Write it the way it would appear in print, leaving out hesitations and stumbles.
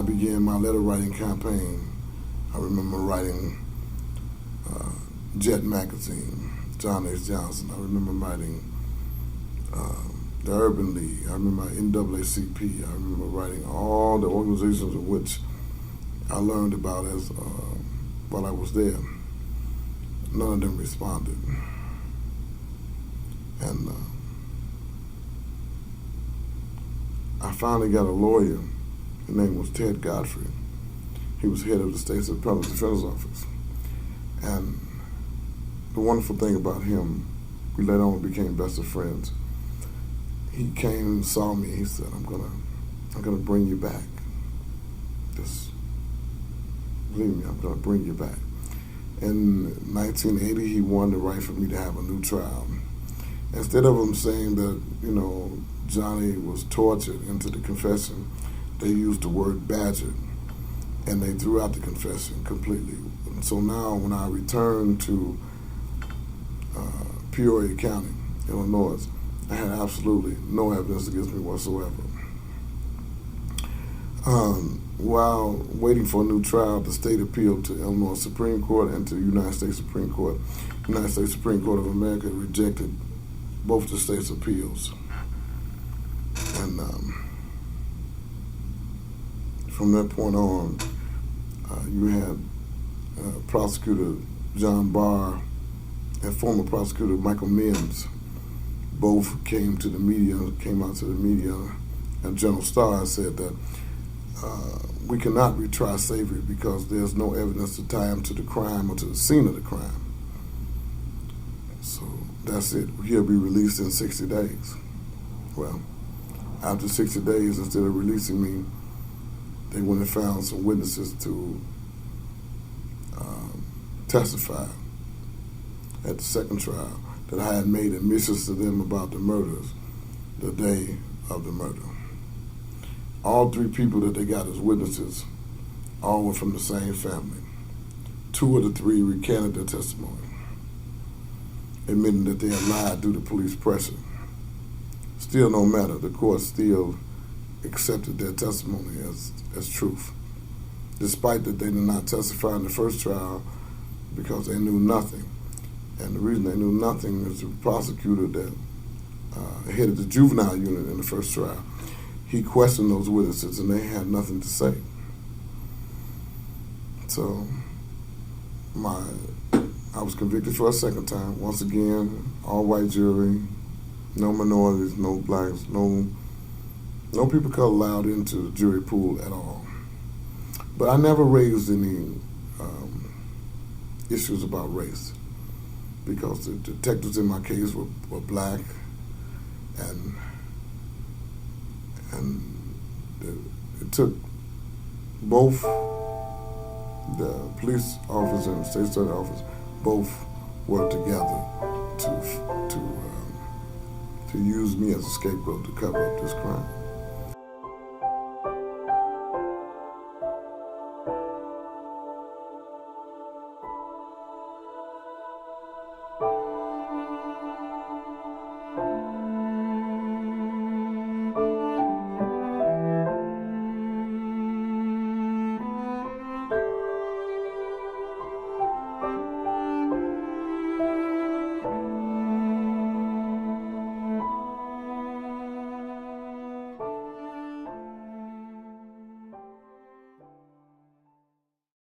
I began my letter writing campaign, I remember writing Jet Magazine, John H. Johnson. I remember writing the Urban League. I remember NAACP. I remember writing all the organizations in which I learned about as while I was there. None of them responded. And I finally got a lawyer. His name was Ted Godfrey. He was head of the state's appellate defender's office. And the wonderful thing about him, we later on became best of friends. He came and saw me. He said, I'm gonna bring you back. Just believe me, I'm gonna bring you back. In 1980, he won the right for me to have a new trial. Instead of him saying that, Johnnie was tortured into the confession, they used the word badgered, and they threw out the confession completely. And so now when I return to Peoria County, Illinois, I had absolutely no evidence against me whatsoever. While waiting for a new trial, the state appealed to Illinois Supreme Court and to the United States Supreme Court. The United States Supreme Court of America rejected both the state's appeals. And from that point on, you had Prosecutor John Barr and former prosecutor Michael Mims. Both came out to the media, and General Starr said that we cannot retry Savory because there's no evidence to tie him to the crime or to the scene of the crime. So that's it. He'll be released in 60 days. Well, after 60 days, instead of releasing me, they went and found some witnesses to testify at the second trial that I had made admissions to them about the murders the day of the murder. All three people that they got as witnesses all were from the same family. Two of the three recanted their testimony, admitting that they had lied due to police pressure. Still no matter, the court still accepted their testimony as truth, despite that they did not testify in the first trial because they knew nothing. And the reason they knew nothing is the prosecutor that headed the juvenile unit in the first trial. He questioned those witnesses and they had nothing to say. So I was convicted for a second time. Once again, all white jury, no minorities, no blacks, no people of color allowed into the jury pool at all. But I never raised any issues about race because the detectives in my case were black, and it took both the police office and the state attorney office both worked together to use me as a scapegoat to cover up this crime.